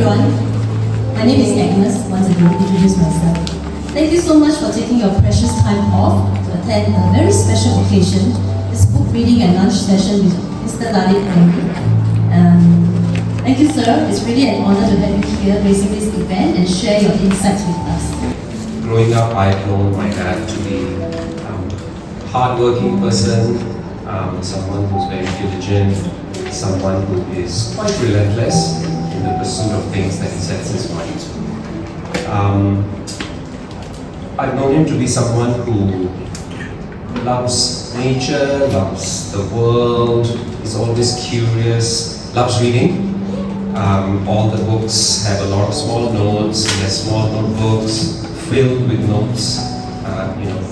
everyone. My name is Agnes. Once again, introduce myself. Thank you so much for taking your precious time off to attend a very special occasion, this book reading and lunch session with Mr. Lalit Mengi. Thank you, sir. It's really an honor to have you here gracing this event and share your insights with us. Growing up, I've known my dad to be a hard-working person, someone who's very diligent, someone who is quite relentless in the pursuit of things that he sets his mind to. I've known him to be someone who loves nature, loves the world, is always curious, loves reading. All the books have a lot of small notes, he has small notebooks filled with notes,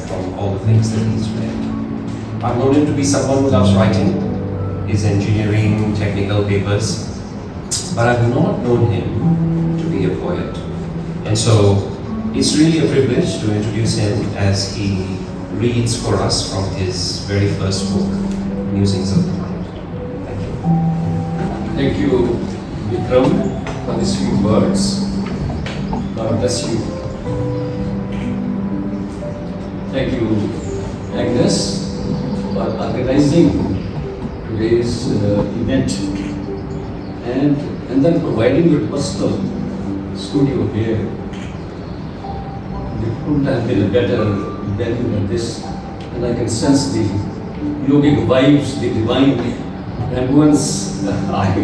from all the things that he's read. I've known him to be someone who loves writing, his engineering, technical papers, but I've not known him to be a poet. And so it's really a privilege to introduce him as he reads for us from his very first book, Musings of the Mind. Thank you. Thank you, Vikram, for these few words. God bless you. Thank you, Agnes, for organizing today's event and then providing your personal studio here. It couldn't have been a better venue than this, and I can sense the yogic vibes, the divine, and once I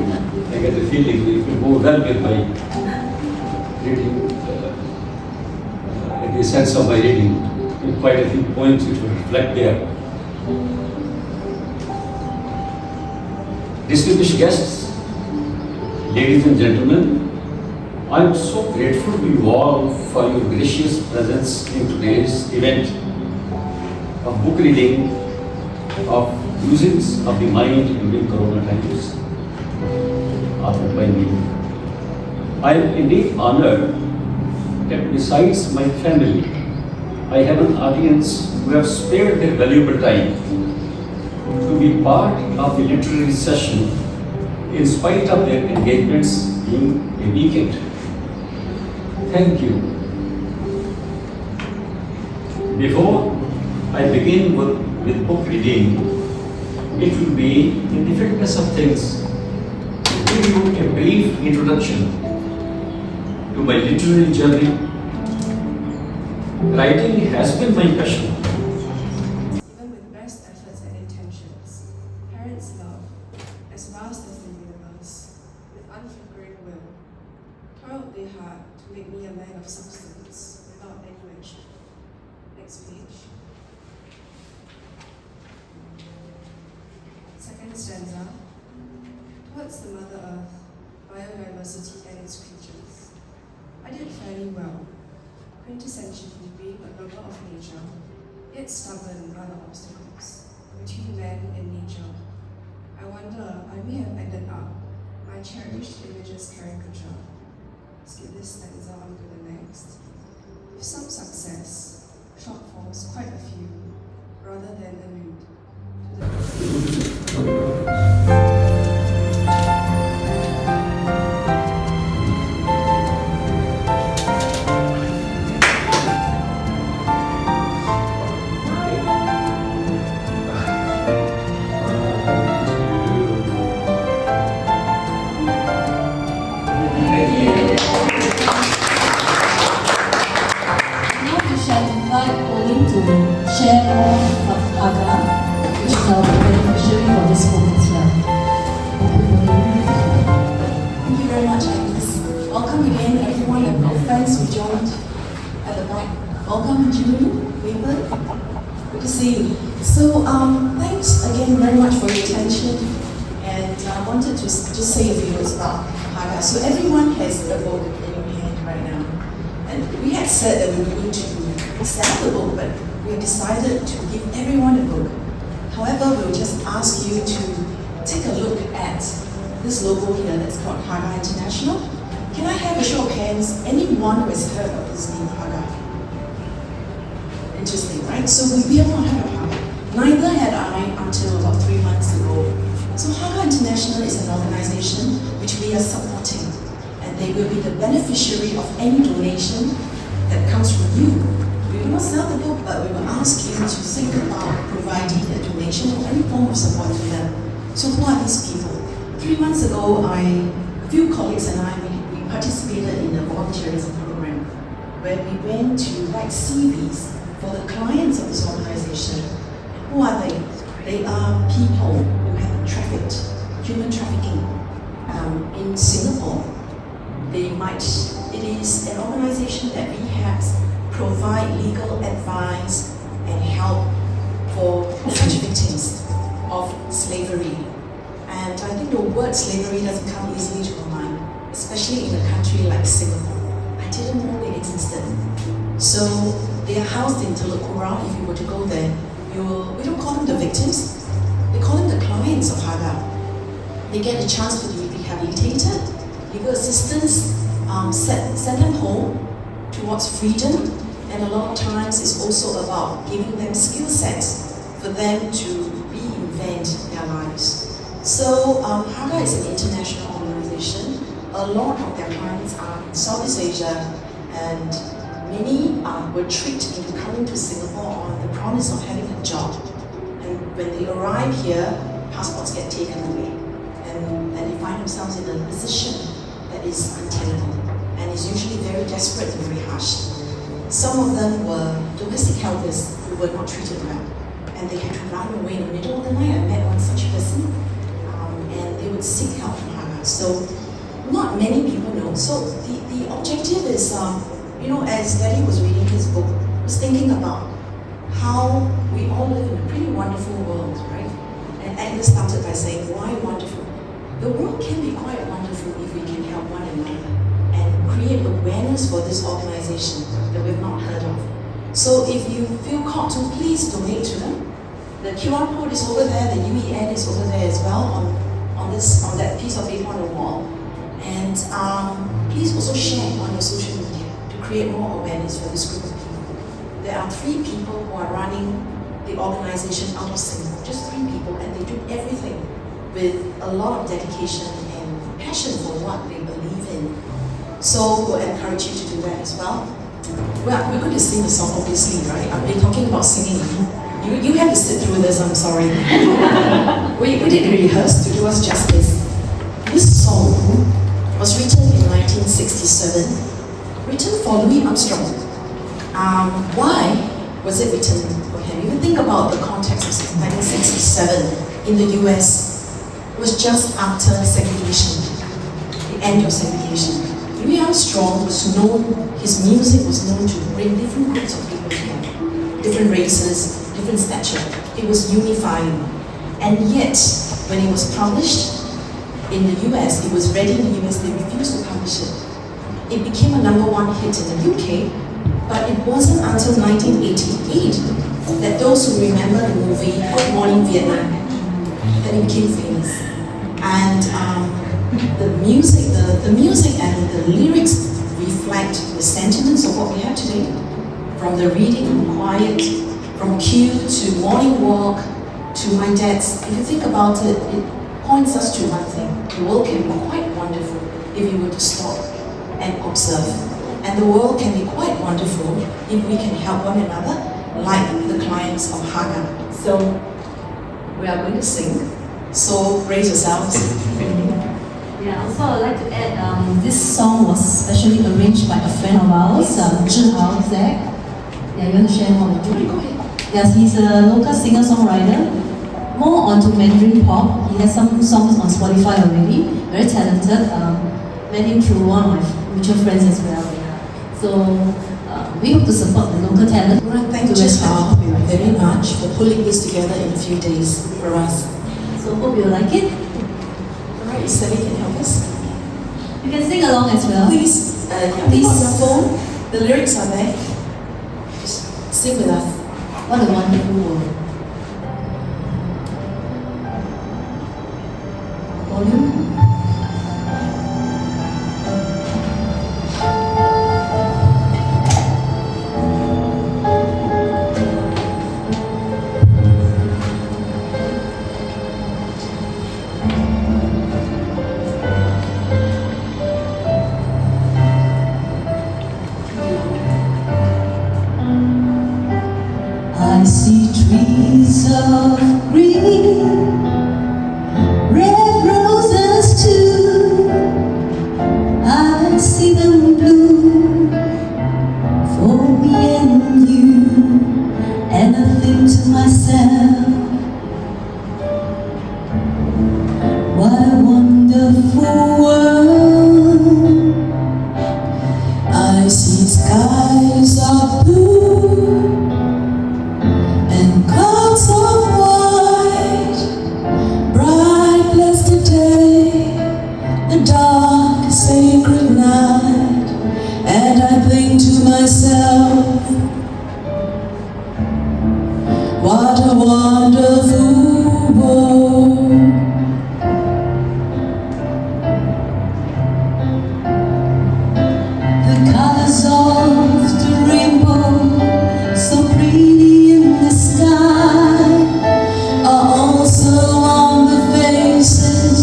get the feeling it will go well with my reading, the sense of my reading, in quite a few points which will reflect there. Distinguished guests, ladies and gentlemen, I am so grateful to you all for your gracious presence in today's event of book reading of Musings of the Mind during Corona times, authored by me. I am indeed honored that besides my family, I have an audience who have spared their valuable time to be part of the literary session in spite of their engagements being a weekend. Thank you. Before I begin with book reading, it will be in the fitness of things to give you a brief introduction to my literary journey. Writing has been my passion. Even with best efforts and intentions, parents' love, as vast as the universe, with unflickering will, toiled they hard to make me a man of substance without emulation. Next page. Second stanza. Towards the Mother Earth, biodiversity and its creatures. I did fairly well. Quintessentially being a lover of nature, yet stubborn are the obstacles between man and nature. I wonder I may have ended up my cherished image's caricature. Skip this stanza on to the next. With some success, shortfalls quite a few, rather than allude to the share more of Haga, which is our beneficiary for this book as well. Thank you very much, Agnes. Welcome again, everyone, and our friends who joined at the back. Welcome, Julie, Weber. Good to see you. So, thanks again very much for your attention. And I wanted to just say a few words about Haga. So everyone has a book in your hand right now. And we had said that we were going to sell the book, but we decided to give everyone a book. However, we'll just ask you to take a look at this logo here that's called Haga International. Can I have a show of hands? Anyone who has heard of this name, Haga? Interesting, right? So we have not heard of Haga. Neither had I until about 3 months ago. So Haga International is an organization which we are supporting. And they will be the beneficiary of any donation that comes from you. We will not sell the book, but we will ask you to think about providing a donation or any form of support to them. So who are these people? 3 months ago, a few colleagues and I, we participated in a volunteerism program where we went to write CVs for the clients of this organization. Who are they? They are people who have been trafficked, human trafficking in Singapore. It is an organization that we have provide legal advice and help for such victims of slavery. And I think the word slavery doesn't come easily to my mind, especially in a country like Singapore. I didn't know they existed. So they are housed in Teluk Kurau. If you were to go there, we don't call them the victims, we call them the clients of Haga. They get a chance to be rehabilitated, legal assistance, send them home towards freedom, and a lot of times it's also about giving them skill sets for them to reinvent their lives. So Haga is an international organization. A lot of their clients are in Southeast Asia, and many were tricked into coming to Singapore on the promise of having a job. And when they arrive here, passports get taken away, and they find themselves in a position that is untenable and is usually very desperate and very harsh. Some of them were domestic helpers who were not treated well, and they had to run away in the middle of the night. I met one such person, and they would seek help from Haga. So not many people know. So the objective is, as Daddy was reading his book, was thinking about how we all live in a pretty wonderful world, right? And Agnes started by saying, why wonderful? The world can be quite wonderful if we can help one another and create awareness for this organization that we've not heard of. So if you feel called to, please donate to them. The QR code is over there, the UEN is over there as well on that piece of paper on the wall. And please also share on your social media to create more awareness for this group of people. There are 3 people who are running the organization out of Singapore, just 3 people, and they do everything with a lot of dedication and passion for what they believe in. So we'll encourage you to do that as well. Well, we're going to sing the song, obviously, right? I've been talking about singing. You have to sit through this, I'm sorry. we didn't rehearse to do us justice. This song was written in 1967, written for Louis Armstrong. Why was it written for him? If you think about the context of 1967 in the US, it was just after segregation, the end of segregation. Louis Armstrong was known, his music was known to bring different groups of people together, different races, different stature. It was unifying. And yet, when it was published in the US, it was ready in the US, they refused to publish it. It became a #1 hit in the UK, but it wasn't until 1988 that those who remember the movie Good Morning Vietnam, that it became famous. And the music and the lyrics reflect the sentiments of what we have today, from the reading from quiet, from Q to morning walk to my dad's. If you think about it, it points us to one thing: the world can be quite wonderful if you were to stop and observe, and the world can be quite wonderful if we can help one another, like the clients of Haga. So we are going to sing. So brace yourselves. Yeah, also I'd like to add, this song was specially arranged by a friend of ours, Zhihao Zach. Yeah, you want to share more with you? Go ahead. Yes, he's a local singer-songwriter, more onto Mandarin pop. He has some songs on Spotify already, very talented. Met him through one of my mutual friends as well. So we hope to support the local talent. I want to thank Zhihao very much for pulling this together in a few days for us. So hope you like it. Alright, Sally can help us. You can sing along as well. Please, please on your phone. The lyrics are there. Just sing with us. What a wonderful world. Volume. I see trees of green, red roses too. I see them bloom for me and you. And I think to myself, what a wonderful world. I see skies of blue and clouds of white, bright blessed day, the dark sacred night. And I think to myself, what a wonderful world. The colors of the rainbow, so pretty in the sky, are also on the faces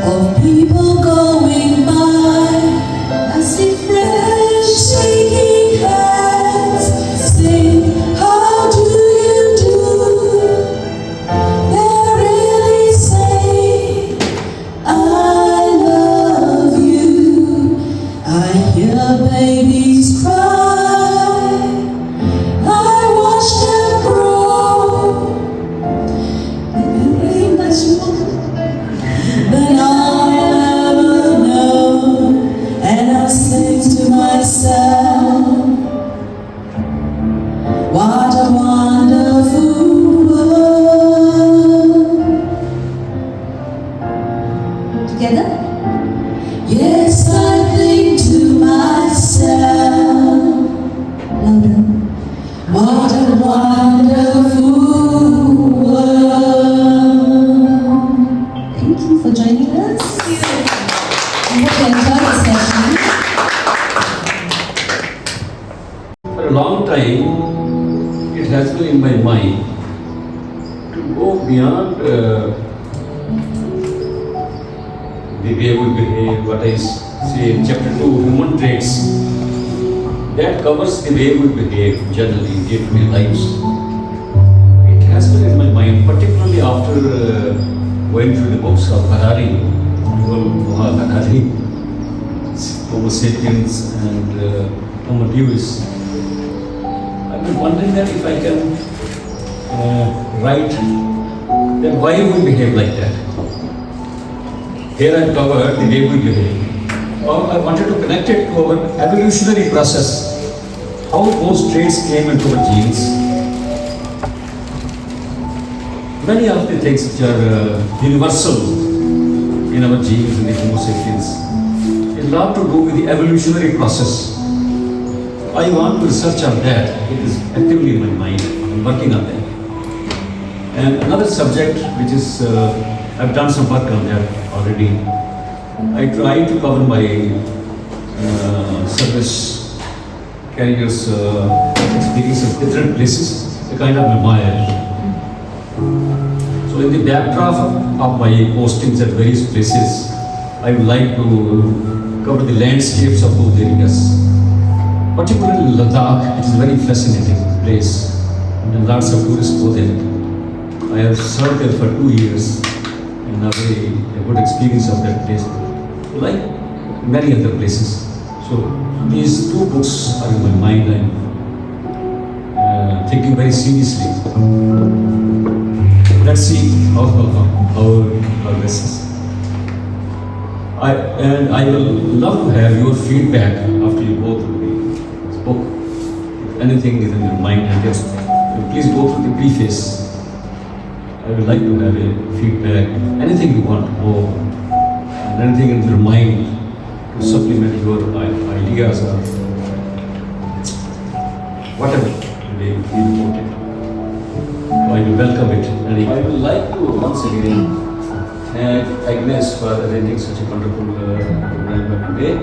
of people going by. I see friends shaking hands, saying, how do you do? They're really saying, I love you. I hear babies cry, I watch them grow. There ain't much more than I'll ever know. And I'll say to myself, what a wonderful world. Together? Yes, I think to myself, louder, what a wonderful world. Thank you for joining us. I hope you enjoyed the session. For a long time, it has been in my mind to go beyond the way we behave, what I say in chapter 2, human traits. That covers the way we behave generally in day-to-day lives. It has been in my mind, particularly after going through the books of Harari, Harari, Homo sapiens and Homo deus. I've been wondering that if I can write, then why we behave like that. Here I've covered the way we behave. I wanted to connect it to our evolutionary process, how those traits came into our genes. Many of the things which are universal in our genes in the Homo sapiens, a lot to do with the evolutionary process. I want to research on that. It is actively in my mind. I'm working on that. And another subject which is, I've done some work on that already. I try to cover my service carriers' experience in different places, a kind of memoir. So in the backdrop of my postings at various places, I would like to cover the landscapes of those areas. Particularly Ladakh, it is a very fascinating place and lots of tourists go there. I have served there for 2 years and a good experience of that place, like many other places. So these 2 books are in my mind. I'm thinking very seriously. Let's see how progress is. I will love to have your feedback after you go through this book. If anything is in your mind, and just please go through the preface. I would like to have a feedback, anything you want to know, and anything in your mind to supplement your ideas or whatever they feel about it. I will welcome it. And I would like to once again thank Agnes for arranging such a wonderful program today,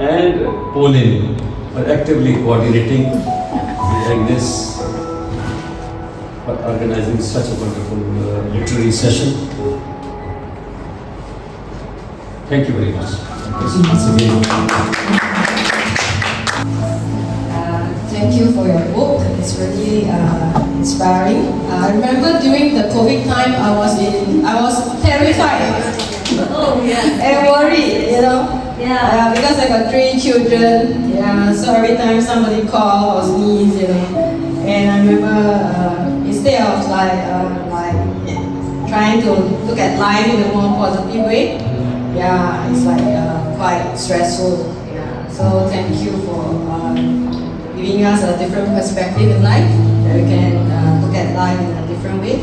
and Pauline for actively coordinating with Agnes for organizing such a wonderful literary session. Thank you very much. Once again. Thank you for your book. It's really inspiring. I remember during the COVID time, I was terrified Oh, yeah. and worried, you know. Yeah. Because I got 3 children, so every time somebody called or sneeze, you know, and I remember instead of trying to look at life in a more positive way, it's like quite stressful. So thank you for giving us a different perspective in life, that we can look at life in a different way.